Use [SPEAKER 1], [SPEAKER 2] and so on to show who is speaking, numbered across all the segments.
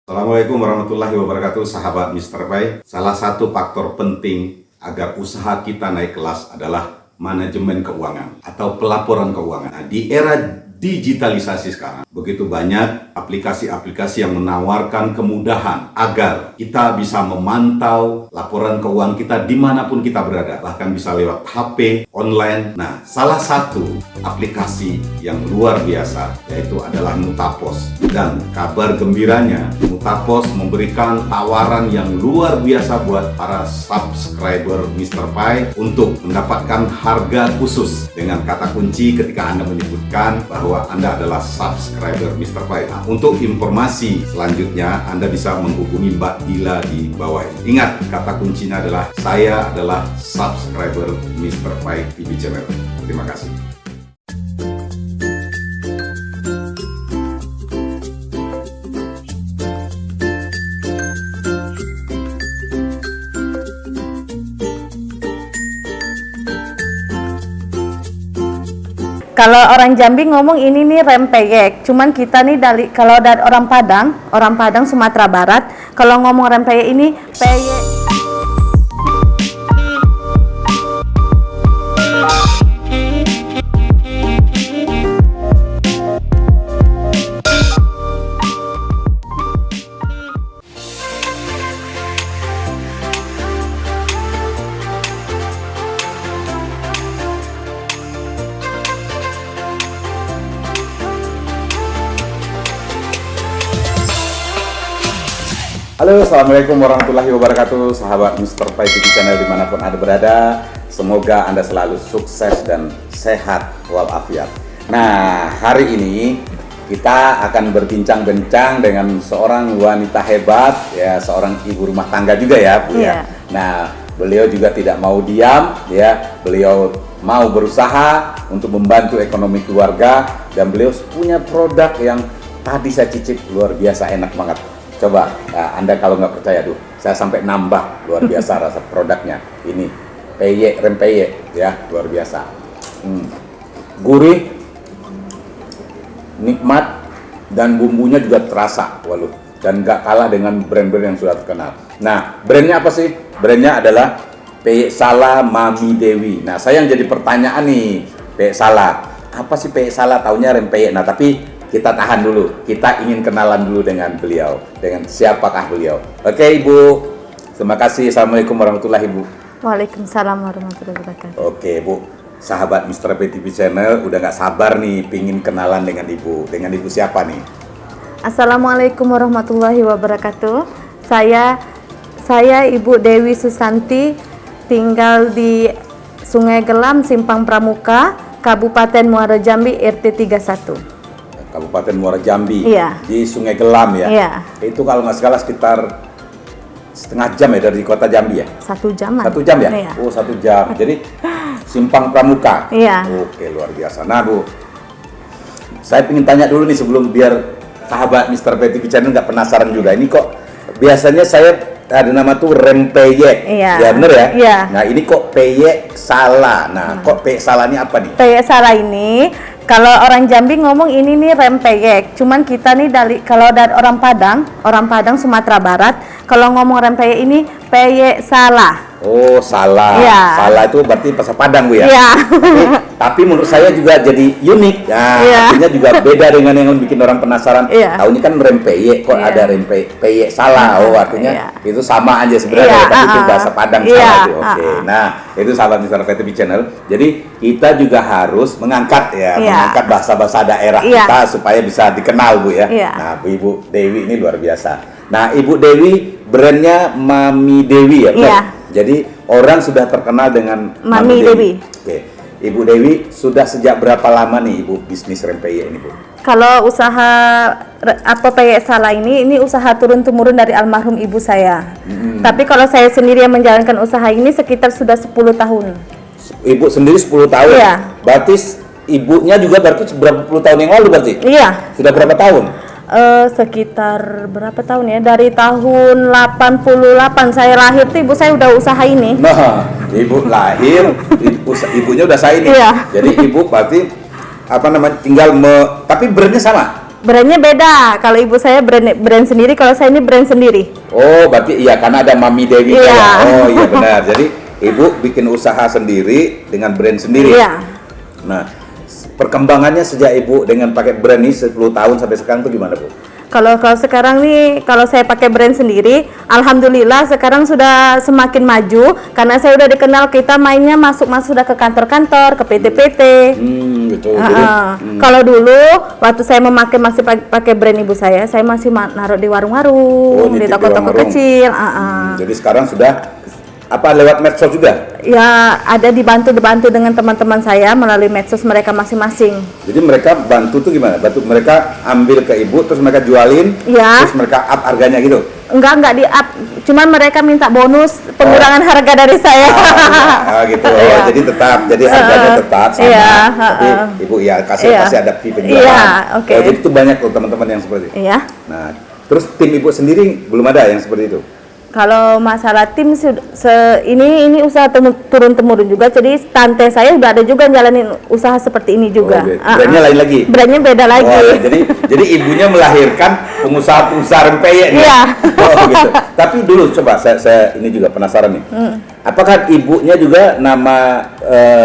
[SPEAKER 1] Assalamualaikum warahmatullahi wabarakatuh, sahabat Mr. Pai. Salah satu faktor penting agar usaha kita naik kelas adalah manajemen keuangan atau pelaporan keuangan. Nah, di era digitalisasi sekarang, begitu banyak aplikasi-aplikasi yang menawarkan kemudahan agar kita bisa memantau laporan keuangan kita dimanapun kita berada, bahkan bisa lewat HP, online. Nah, salah satu aplikasi yang luar biasa yaitu adalah Mutapos. Dan kabar gembiranya, Mutapos memberikan tawaran yang luar biasa buat para subscriber Mr. Pai untuk mendapatkan harga khusus dengan kata kunci ketika Anda menyebutkan bahwa Anda adalah subscriber Mr. Pai. Nah, untuk informasi selanjutnya Anda bisa menghubungi Mbak Dila di bawah ini. Ingat, kata kuncinya adalah saya adalah subscriber Mr. Pai TV channel. Terima kasih.
[SPEAKER 2] Kalau orang Jambi ngomong ini nih rempeyek, cuman kita nih kalau dari orang Padang Sumatera Barat, kalau ngomong rempeyek ini peyek.
[SPEAKER 1] Halo, assalamualaikum warahmatullahi wabarakatuh, sahabat Mr. Pai TV channel dimanapun Anda berada. Semoga Anda selalu sukses dan sehat walafiat. Nah, hari ini kita akan berbincang-bincang dengan seorang wanita hebat, ya, seorang ibu rumah tangga juga ya, Bu ya. Nah, beliau juga tidak mau diam, ya. Beliau mau berusaha untuk membantu ekonomi keluarga dan beliau punya produk yang tadi saya cicip luar biasa enak banget. Coba, nah, Anda kalau nggak percaya, saya sampai nambah luar biasa rasa produknya. Ini peyek, rempeyek, ya, luar biasa. Gurih, nikmat, dan bumbunya juga terasa, waduh. Dan nggak kalah dengan brand-brand yang sudah terkenal. Nah, brandnya apa sih? Brandnya adalah Peyek Salah Mami Dewi. Nah, saya yang jadi pertanyaan nih, Peyek Salah. Apa sih Peyek Salah? Taunya rempeyek. Nah, tapi kita tahan dulu, kita ingin kenalan dulu dengan beliau, dengan siapakah beliau. Oke, Ibu, terima kasih. Assalamualaikum warahmatullahi wabarakatuh.
[SPEAKER 2] Waalaikumsalam warahmatullahi wabarakatuh.
[SPEAKER 1] Oke, Bu, sahabat Mr. Pai TV channel udah nggak sabar nih pingin kenalan dengan Ibu. Dengan Ibu siapa nih?
[SPEAKER 2] Assalamualaikum warahmatullahi wabarakatuh. Saya Ibu Dewi Susanti, tinggal di Sungai Gelam, Simpang Pramuka, Kabupaten Muara Jambi, RT 31.
[SPEAKER 1] Kabupaten Muara Jambi,
[SPEAKER 2] iya,
[SPEAKER 1] di Sungai Gelam ya.
[SPEAKER 2] Iya.
[SPEAKER 1] Itu kalau nggak salah sekitar setengah jam ya dari kota Jambi ya.
[SPEAKER 2] 1 jaman.
[SPEAKER 1] 1 jam ya?
[SPEAKER 2] Iya.
[SPEAKER 1] Oh, 1 jam. Jadi Simpang Pramuka.
[SPEAKER 2] Iya.
[SPEAKER 1] Oke, luar biasa. Nah, Bu, saya ingin tanya dulu nih sebelum biar sahabat Mr. Pai TV channel nggak penasaran juga. Ini kok biasanya saya ada nama tuh rempeyek.
[SPEAKER 2] Iya.
[SPEAKER 1] Ya bener ya?
[SPEAKER 2] Iya.
[SPEAKER 1] Nah, ini kok Peyek Salah. Nah, kok Peyek Salah ini apa nih?
[SPEAKER 2] Peyek Salah ini, kalau orang Jambi ngomong ini nih rempeyek, cuman kita nih kalau dari orang Padang Sumatera Barat, kalau ngomong rempeyek ini Peyek Salah.
[SPEAKER 1] Oh, Salah.
[SPEAKER 2] Iya.
[SPEAKER 1] Salah itu berarti bahasa Padang, Bu ya?
[SPEAKER 2] Iya.
[SPEAKER 1] Tapi menurut saya juga jadi unik. Nah,
[SPEAKER 2] Iya.
[SPEAKER 1] artinya juga beda dengan yang bikin orang penasaran.
[SPEAKER 2] Iya.
[SPEAKER 1] Tahu ini kan rempeyek, kok
[SPEAKER 2] Iya.
[SPEAKER 1] ada Peyek Salah. Oh, artinya
[SPEAKER 2] Iya.
[SPEAKER 1] itu sama aja sebenarnya,
[SPEAKER 2] Iya,
[SPEAKER 1] tapi itu bahasa Padang
[SPEAKER 2] iya,
[SPEAKER 1] Salah itu. Oke. Nah, itu sahabat Mr. Pai TV channel. Jadi, kita juga harus mengangkat ya,
[SPEAKER 2] Iya.
[SPEAKER 1] mengangkat bahasa-bahasa daerah
[SPEAKER 2] Iya.
[SPEAKER 1] kita supaya bisa dikenal, Bu ya.
[SPEAKER 2] Iya.
[SPEAKER 1] Nah, Ibu Dewi ini luar biasa. Nah, Ibu Dewi brandnya Mami Dewi ya, benar?
[SPEAKER 2] Iya.
[SPEAKER 1] Jadi orang sudah terkenal dengan
[SPEAKER 2] Mami Dewi.
[SPEAKER 1] Oke, Ibu Dewi sudah sejak berapa lama nih Ibu bisnis rempeyek ini, Bu?
[SPEAKER 2] Kalau usaha Peyek Salah ini usaha turun-temurun dari almarhum ibu saya. Tapi kalau saya sendiri yang menjalankan usaha ini sekitar sudah 10 tahun.
[SPEAKER 1] Ibu sendiri 10 tahun?
[SPEAKER 2] Iya.
[SPEAKER 1] Berarti ibunya juga berarti berapa puluh tahun yang lalu berarti?
[SPEAKER 2] Iya.
[SPEAKER 1] Sudah berapa tahun?
[SPEAKER 2] Sekitar berapa tahun ya? Dari tahun 88 saya lahir tuh ibu saya udah usaha ini.
[SPEAKER 1] Nah, ibu lahir, ibunya udah saya ini.
[SPEAKER 2] Iya.
[SPEAKER 1] Jadi ibu berarti apa namanya tinggal tapi brandnya sama.
[SPEAKER 2] Brandnya beda. Kalau ibu saya brand sendiri, kalau saya ini brand sendiri.
[SPEAKER 3] Oh, berarti iya karena ada Mami Dewi.
[SPEAKER 2] Iya.
[SPEAKER 3] Ya? Oh iya benar. Jadi ibu bikin usaha sendiri dengan brand sendiri.
[SPEAKER 2] Iya.
[SPEAKER 3] Nah, perkembangannya sejak ibu dengan pakai brand ini 10 tahun sampai sekarang tuh gimana, Bu?
[SPEAKER 2] Kalau sekarang nih, kalau saya pakai brand sendiri, alhamdulillah sekarang sudah semakin maju karena saya udah dikenal, kita mainnya masuk sudah ke kantor-kantor, ke PT-PT.
[SPEAKER 3] Gitu. Jadi,
[SPEAKER 2] Kalau dulu waktu saya masih pakai brand ibu saya masih naruh di warung-warung, di
[SPEAKER 3] nitip
[SPEAKER 2] toko-toko
[SPEAKER 3] warung-warung.
[SPEAKER 2] kecil.
[SPEAKER 3] Jadi sekarang sudah apa lewat medsos juga?
[SPEAKER 2] Ya, ada dibantu dengan teman-teman saya melalui medsos mereka masing-masing.
[SPEAKER 3] Jadi mereka bantu tuh gimana? Bantu mereka ambil ke ibu terus mereka jualin,
[SPEAKER 2] Ya.
[SPEAKER 3] terus mereka up harganya gitu.
[SPEAKER 2] Enggak di up, cuman mereka minta bonus pengurangan harga dari saya.
[SPEAKER 3] Gitu.
[SPEAKER 2] Iya.
[SPEAKER 3] Jadi tetap, jadi harganya tetap sama.
[SPEAKER 2] Iya,
[SPEAKER 3] Tapi ibu ya kasih
[SPEAKER 2] Iya.
[SPEAKER 3] pasti ada fee penjualan.
[SPEAKER 2] Iya, oke.
[SPEAKER 3] Oh, jadi itu banyak tuh teman-teman yang seperti itu.
[SPEAKER 2] Iya.
[SPEAKER 3] Nah, terus tim ibu sendiri belum ada yang seperti itu.
[SPEAKER 2] Kalau masalah tim ini usaha turun temurun juga. Jadi tante saya udah ada juga jalanin usaha seperti ini juga.
[SPEAKER 3] Oh, brandnya lain lagi.
[SPEAKER 2] Brandnya beda lagi.
[SPEAKER 3] Oh, jadi ibunya melahirkan pengusaha-pengusaha rempeyek nih.
[SPEAKER 2] Iya.
[SPEAKER 3] Oh, gitu. Tapi dulu coba saya ini juga penasaran nih. Apakah ibunya juga nama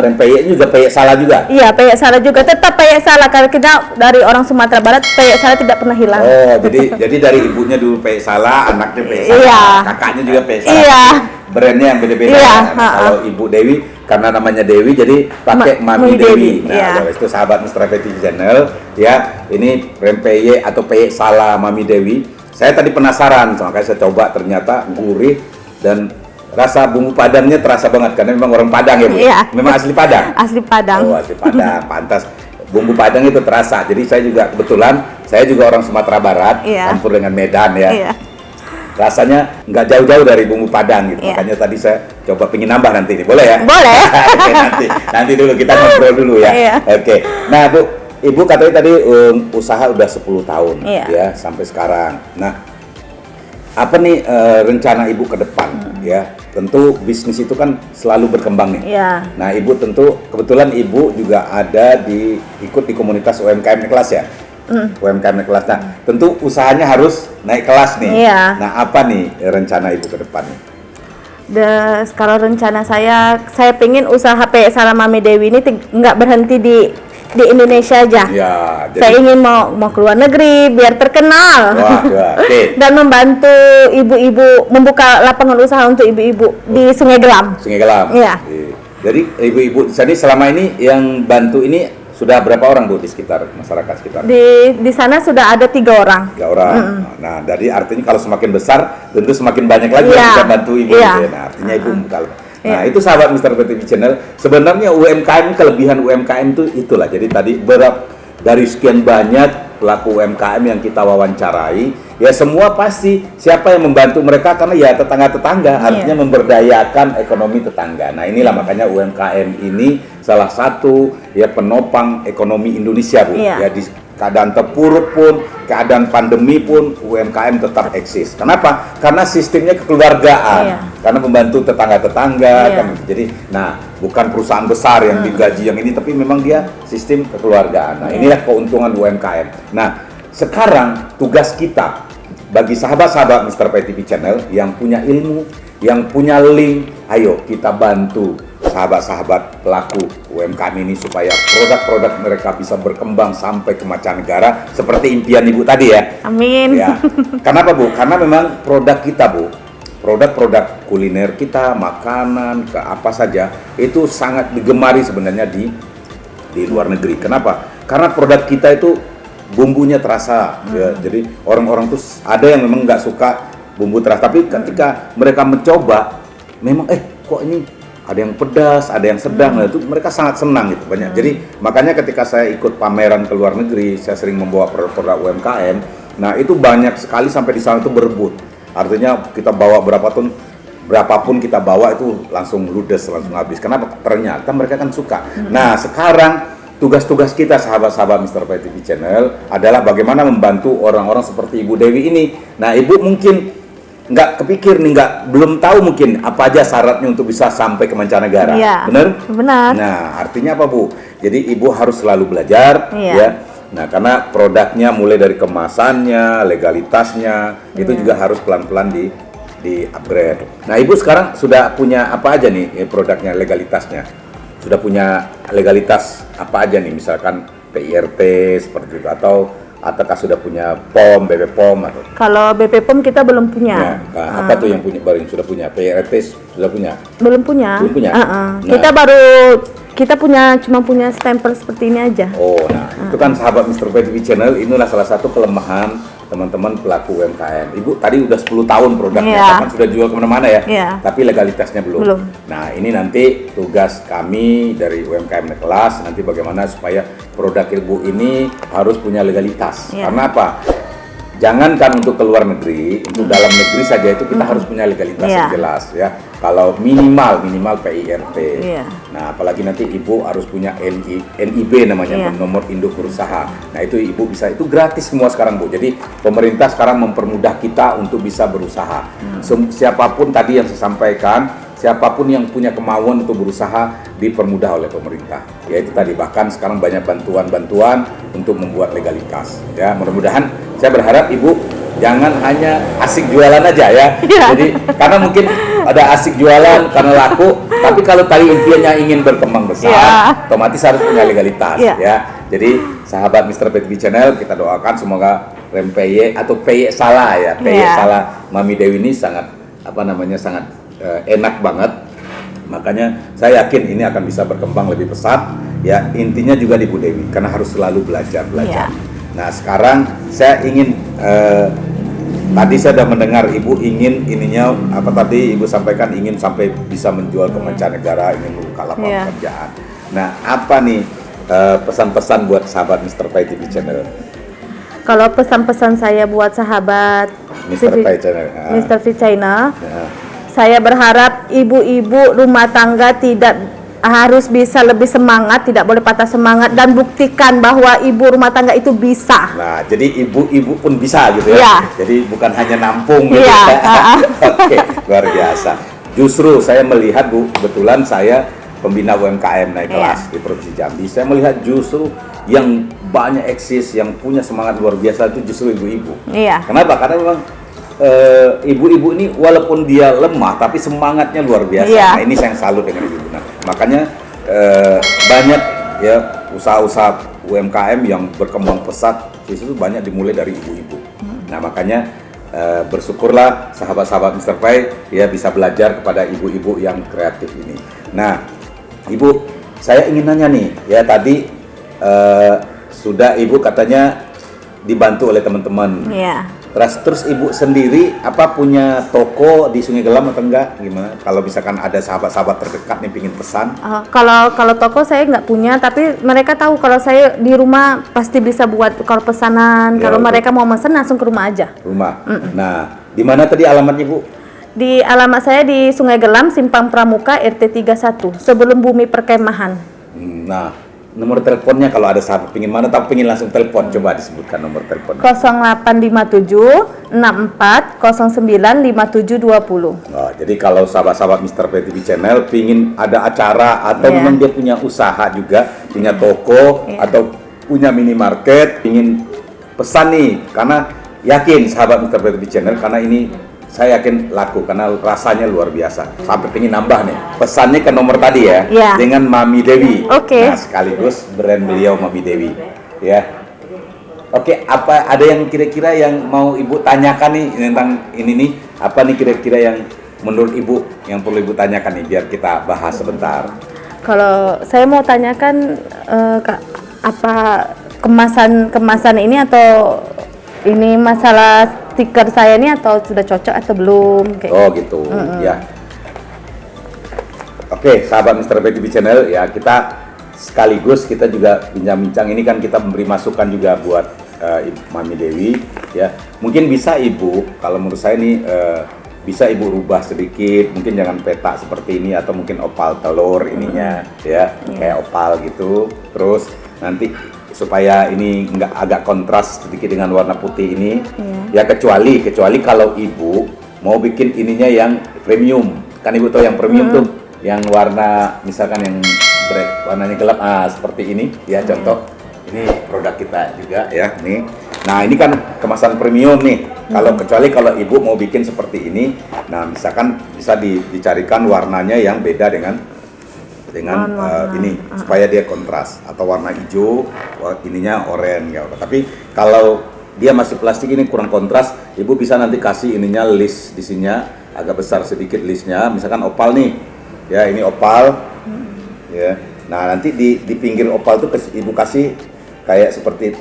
[SPEAKER 3] rempeyek juga peyek salah juga?
[SPEAKER 2] Iya, peyek salah juga. Tetap peyek salah karena kita dari orang Sumatera Barat, peyek salah tidak pernah hilang.
[SPEAKER 3] Oh, jadi dari ibunya dulu peyek salah, anaknya peyek salah,
[SPEAKER 2] Iya.
[SPEAKER 3] kakaknya juga peyek salah.
[SPEAKER 2] Iya.
[SPEAKER 3] Brandnya yang beda-beda.
[SPEAKER 2] Iya,
[SPEAKER 3] Nah, kalau Ibu Dewi karena namanya Dewi jadi pakai Mami Dewi. Nah,
[SPEAKER 2] iya.
[SPEAKER 3] itu sahabat Mr. TV Channel ya. Ini rempeyek atau peyek salah Mami Dewi. Saya tadi penasaran, makanya saya coba, ternyata gurih dan rasa bumbu Padangnya terasa banget karena memang orang Padang ya, Bu.
[SPEAKER 2] Iya.
[SPEAKER 3] Memang asli Padang.
[SPEAKER 2] Asli Padang.
[SPEAKER 3] Oh, asli Padang, pantas. Bumbu Padang itu terasa. Jadi saya juga kebetulan saya juga orang Sumatera Barat,
[SPEAKER 2] Iya.
[SPEAKER 3] campur dengan Medan ya.
[SPEAKER 2] Iya.
[SPEAKER 3] Rasanya nggak jauh-jauh dari bumbu Padang gitu.
[SPEAKER 2] Iya.
[SPEAKER 3] Makanya tadi saya coba pingin nambah nanti nih. Boleh ya?
[SPEAKER 2] Boleh.
[SPEAKER 3] Oke, nanti dulu kita ngobrol dulu ya.
[SPEAKER 2] Iya.
[SPEAKER 3] Oke. Nah, Bu, Ibu katanya tadi usaha udah 10 tahun
[SPEAKER 2] Iya.
[SPEAKER 3] ya sampai sekarang. Nah, apa nih rencana Ibu ke depan ya? Tentu bisnis itu kan selalu berkembang nih.
[SPEAKER 2] Iya.
[SPEAKER 3] Nah, Ibu tentu kebetulan Ibu juga ada ikut di komunitas UMKM kelas ya. UMKM kelas. Nah, tentu usahanya harus naik kelas nih.
[SPEAKER 2] Iya.
[SPEAKER 3] Nah, apa nih rencana Ibu ke depan nih?
[SPEAKER 2] Kalau rencana saya pengen usaha peyek salah Mami Dewi ini nggak berhenti di Indonesia aja.
[SPEAKER 3] Ya,
[SPEAKER 2] Saya ingin mau ke luar negeri biar terkenal.
[SPEAKER 3] Wah, oke.
[SPEAKER 2] Dan membantu ibu-ibu membuka lapangan usaha untuk ibu-ibu di Sungai Gelam.
[SPEAKER 3] Sungai Gelam.
[SPEAKER 2] Iya.
[SPEAKER 3] Jadi ibu-ibu jadi selama ini yang bantu ini sudah berapa orang, Bu, di sekitar masyarakat sekitar?
[SPEAKER 2] Di sana sudah ada 3 orang.
[SPEAKER 3] 3 orang. Nah, jadi artinya kalau semakin besar tentu semakin banyak lagi
[SPEAKER 2] Iya.
[SPEAKER 3] yang bisa bantu ibu.
[SPEAKER 2] Iya.
[SPEAKER 3] Gitu ya. Nah, artinya ibu kalau
[SPEAKER 2] Iya.
[SPEAKER 3] Nah, itu sahabat Mr. TV Channel. Sebenarnya UMKM, kelebihan UMKM itu itulah. Jadi tadi dari sekian banyak pelaku UMKM yang kita wawancarai, ya semua pasti siapa yang membantu mereka karena ya tetangga-tetangga, artinya memberdayakan ekonomi tetangga. Nah, inilah makanya UMKM ini salah satu ya penopang ekonomi Indonesia, Bu.
[SPEAKER 2] Iya.
[SPEAKER 3] Ya di keadaan terpuruk pun, keadaan pandemi pun UMKM tetap eksis. Kenapa? Karena sistemnya kekeluargaan.
[SPEAKER 2] Iya.
[SPEAKER 3] Karena membantu tetangga-tetangga.
[SPEAKER 2] Iya.
[SPEAKER 3] Kan. Jadi, nah, bukan perusahaan besar yang digaji yang ini, tapi memang dia sistem kekeluargaan. Nah, inilah keuntungan UMKM. Nah, sekarang tugas kita bagi sahabat-sahabat Mr. TV Channel yang punya ilmu, yang punya link, ayo kita bantu sahabat-sahabat pelaku UMKM ini supaya produk-produk mereka bisa berkembang sampai ke mancanegara seperti impian Ibu tadi ya.
[SPEAKER 2] Amin.
[SPEAKER 3] Ya. Kenapa, Bu? Karena memang produk kita, Bu, produk-produk kuliner kita, makanan, ke apa saja itu sangat digemari sebenarnya di luar negeri. Kenapa? Karena produk kita itu bumbunya terasa, ya. Jadi orang-orang tuh ada yang memang nggak suka bumbu terasa, tapi ketika mereka mencoba, memang kok ini ada yang pedas, ada yang sedang, nah, itu mereka sangat senang gitu banyak. Jadi makanya ketika saya ikut pameran ke luar negeri, saya sering membawa produk-produk UMKM. Nah, itu banyak sekali sampai di sana itu berebut. Artinya kita bawa berapapun kita bawa itu langsung ludes, langsung habis. Kenapa? Ternyata mereka kan suka. Nah, sekarang tugas-tugas kita sahabat-sahabat Mr. TV Channel adalah bagaimana membantu orang-orang seperti Ibu Dewi ini. Nah, Ibu mungkin nggak kepikir nih, belum tahu mungkin apa aja syaratnya untuk bisa sampai ke mancanegara.
[SPEAKER 2] Iya.
[SPEAKER 3] Benar?
[SPEAKER 2] Benar.
[SPEAKER 3] Nah, artinya apa, Bu? Jadi Ibu harus selalu belajar,
[SPEAKER 2] Iya.
[SPEAKER 3] ya. Nah, karena produknya mulai dari kemasannya, legalitasnya, itu juga harus pelan-pelan di upgrade. Nah, Ibu sekarang sudah punya apa aja nih produknya, legalitasnya? Sudah punya legalitas apa aja nih? Misalkan PIRT seperti itu, ataukah sudah punya POM, BP POM atau?
[SPEAKER 2] Kalau BP POM kita belum punya.
[SPEAKER 3] Nah, apa tuh yang baru yang sudah punya? PIRT sudah punya?
[SPEAKER 2] Belum punya.
[SPEAKER 3] Belum punya? Nah.
[SPEAKER 2] Kita cuma punya stempel seperti ini aja.
[SPEAKER 3] Oh, nah itu kan sahabat Mr. Pai TV Channel, inilah salah satu kelemahan teman-teman pelaku UMKM. Ibu tadi udah 10 tahun produknya, bahkan sudah jual kemana-mana ya, tapi legalitasnya belum. Nah, ini nanti tugas kami dari UMKM Naik Kelas, nanti bagaimana supaya produk Ibu ini harus punya legalitas. Karena apa? Jangankan untuk ke luar negeri, untuk dalam negeri saja itu kita harus punya legalitas yang jelas ya. Kalau minimal PIRT. Nah, apalagi nanti Ibu harus punya NIB namanya, nomor induk berusaha. Nah, itu Ibu bisa, itu gratis semua sekarang Bu. Jadi pemerintah sekarang mempermudah kita untuk bisa berusaha. Siapapun tadi yang saya sampaikan, siapapun yang punya kemauan untuk berusaha dipermudah oleh pemerintah. Ya itu tadi, bahkan sekarang banyak bantuan-bantuan untuk membuat legalitas. Ya, mudah-mudahan saya berharap Ibu jangan hanya asik jualan aja ya. Jadi karena mungkin ada asik jualan karena laku, tapi kalau tadi impiannya ingin berkembang besar, otomatis harus punya legalitas ya. Jadi sahabat Mr. Pai TV Channel, kita doakan semoga rempeye atau peye salah ya, peye salah Mami Dewi ini sangat sangat enak banget. Makanya saya yakin ini akan bisa berkembang lebih pesat ya. Intinya juga di Bu Dewi, karena harus selalu belajar. Nah, sekarang saya ingin tadi saya sudah mendengar Ibu ingin Ibu sampaikan ingin sampai bisa menjual ke mancanegara, ingin membuka lapangan pekerjaan. Nah, apa nih pesan-pesan buat sahabat Mr. Pai TV Channel?
[SPEAKER 2] Kalau pesan-pesan saya buat sahabat
[SPEAKER 3] Mr. Pai Channel,
[SPEAKER 2] Mr. Pai Channel, saya berharap ibu-ibu rumah tangga tidak harus bisa lebih semangat, tidak boleh patah semangat, dan buktikan bahwa ibu rumah tangga itu bisa.
[SPEAKER 3] Nah, jadi ibu-ibu pun bisa gitu ya. Jadi bukan hanya nampung gitu ya. Oke, luar biasa. Justru saya melihat Bu, kebetulan saya pembina UMKM Naik Kelas di Provinsi Jambi. Saya melihat justru yang banyak eksis, yang punya semangat luar biasa itu justru ibu-ibu. Kenapa? Karena memang ibu-ibu ini walaupun dia lemah tapi semangatnya luar biasa. Nah, ini saya salut dengan ibu. Nah, makanya banyak ya usaha-usaha UMKM yang berkembang pesat itu banyak dimulai dari ibu-ibu. Nah, makanya bersyukurlah sahabat-sahabat Mr. Pai ya bisa belajar kepada ibu-ibu yang kreatif ini. Nah, Ibu, saya ingin nanya nih ya, tadi sudah Ibu katanya dibantu oleh teman-teman. Terus Ibu sendiri punya toko di Sungai Gelam atau enggak? Gimana? Kalau misalkan ada sahabat-sahabat terdekat nih pingin pesan?
[SPEAKER 2] Kalau toko saya nggak punya, tapi mereka tahu kalau saya di rumah pasti bisa buat kalau pesanan. Kalau mereka mau pesan langsung ke rumah aja.
[SPEAKER 3] Nah, di mana tadi alamatnya Bu?
[SPEAKER 2] Di alamat saya di Sungai Gelam, Simpang Pramuka, RT 31, sebelum Bumi Perkemahan.
[SPEAKER 3] Nah, nomor teleponnya kalau ada sahabat pingin mana tapi pingin langsung telepon, coba disebutkan nomor telepon.
[SPEAKER 2] 0857 64 09 5720.
[SPEAKER 3] Jadi kalau sahabat-sahabat Mr. Pai TV Channel pingin ada acara atau memang dia punya usaha juga, punya toko atau punya minimarket, pingin pesan nih, karena yakin sahabat Mr. Pai TV Channel, karena ini saya yakin laku karena rasanya luar biasa. Sampai pengen nambah nih. Pesannya ke nomor tadi ya, dengan Mami Dewi. Nah, sekaligus brand beliau Mami Dewi. Ya. Oke, apa ada yang kira-kira yang mau Ibu tanyakan nih tentang ini nih? Apa nih kira-kira yang menurut Ibu yang perlu Ibu tanyakan nih biar kita bahas sebentar?
[SPEAKER 2] Kalau saya mau tanyakan Kak, apa kemasan ini atau ini masalah stiker saya ini atau sudah cocok atau belum?
[SPEAKER 3] Gitu. Ya. Oke, sahabat Mr. Pai TV Channel ya, kita sekaligus kita juga bincang-bincang ini kan kita memberi masukan juga buat Mami Dewi ya. Mungkin bisa Ibu, kalau menurut saya nih bisa Ibu rubah sedikit, mungkin jangan petak seperti ini atau mungkin opal telur ininya ya, kayak opal gitu. Terus nanti supaya ini nggak agak kontras sedikit dengan warna putih ini ya, kecuali kalau Ibu mau bikin ininya yang premium, kan Ibu tahu yang premium tuh yang warna misalkan yang warnanya gelap seperti ini ya, contoh Ini produk kita juga ya, nih. Nah, ini kan kemasan premium nih. Kecuali kalau ibu mau bikin seperti ini, nah misalkan bisa dicarikan warnanya yang beda dengan ini supaya dia kontras, atau warna hijau, ininya oranye ya. Tapi kalau dia masih plastik ini kurang kontras, ibu bisa nanti kasih ininya list di sininya agak besar sedikit listnya, misalkan opal nih. Ya, ini opal. Ya. Nah, nanti di pinggir opal tuh ibu kasih kayak seperti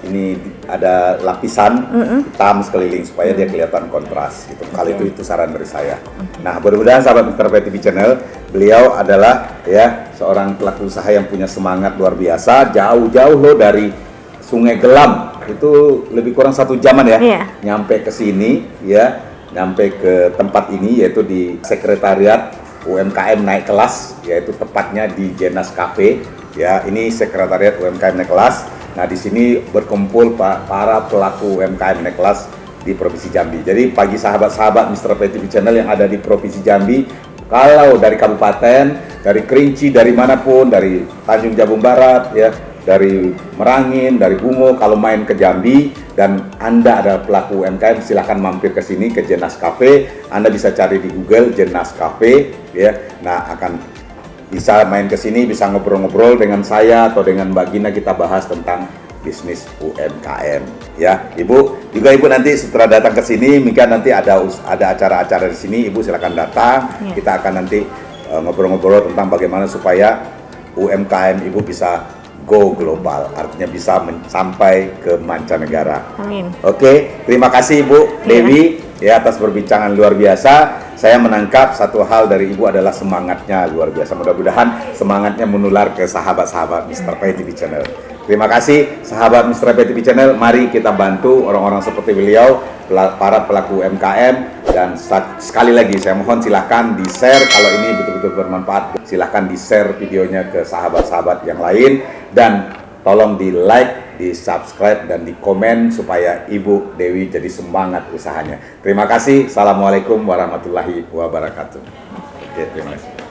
[SPEAKER 3] ini ada lapisan hitam sekeliling supaya dia kelihatan kontras gitu. Kali itu saran dari saya. Nah, mudah-mudahan sahabat Mr. Pai TV channel, beliau adalah ya seorang pelaku usaha yang punya semangat luar biasa, jauh-jauh loh dari Sungai Gelam. Itu lebih kurang 1 jaman ya. Nyampe ke sini ya, nyampe ke tempat ini yaitu di sekretariat UMKM Naik Kelas, yaitu tepatnya di Jenas Cafe. Ya, ini sekretariat UMKM Naik Kelas. Nah, di sini berkumpul para pelaku UMKM Naik Kelas di Provinsi Jambi. Jadi, bagi sahabat-sahabat Mr. Pai TV channel yang ada di Provinsi Jambi, kalau dari kabupaten, dari Kerinci, dari manapun, dari Tanjung Jabung Barat, ya, dari Merangin, dari Bungo, kalau main ke Jambi dan Anda ada pelaku UMKM, silahkan mampir ke sini ke Jenas Cafe. Anda bisa cari di Google Jenas Cafe, ya. Nah, akan bisa main ke sini, bisa ngobrol-ngobrol dengan saya atau dengan Mbak Gina, kita bahas tentang bisnis UMKM. Ya, Ibu nanti setelah datang ke sini, mungkin nanti ada acara-acara di sini, Ibu silakan datang. Kita akan nanti ngobrol-ngobrol tentang bagaimana supaya UMKM Ibu bisa go global, artinya bisa sampai ke mancanegara.
[SPEAKER 2] Amin.
[SPEAKER 3] Oke, terima kasih Ibu Dewi ya atas perbincangan luar biasa. Saya menangkap satu hal dari Ibu adalah semangatnya luar biasa. Mudah-mudahan semangatnya menular ke sahabat-sahabat Mr. Pai TV channel. Terima kasih sahabat Mr. Pai TV channel. Mari kita bantu orang-orang seperti beliau, para pelaku UMKM. Dan sekali lagi saya mohon silahkan di-share kalau ini betul-betul bermanfaat. Silahkan di-share videonya ke sahabat-sahabat yang lain. Dan tolong di-like, di-subscribe, dan di-komen supaya Ibu Dewi jadi semangat usahanya. Terima kasih. Assalamualaikum warahmatullahi wabarakatuh. Oke, terima kasih.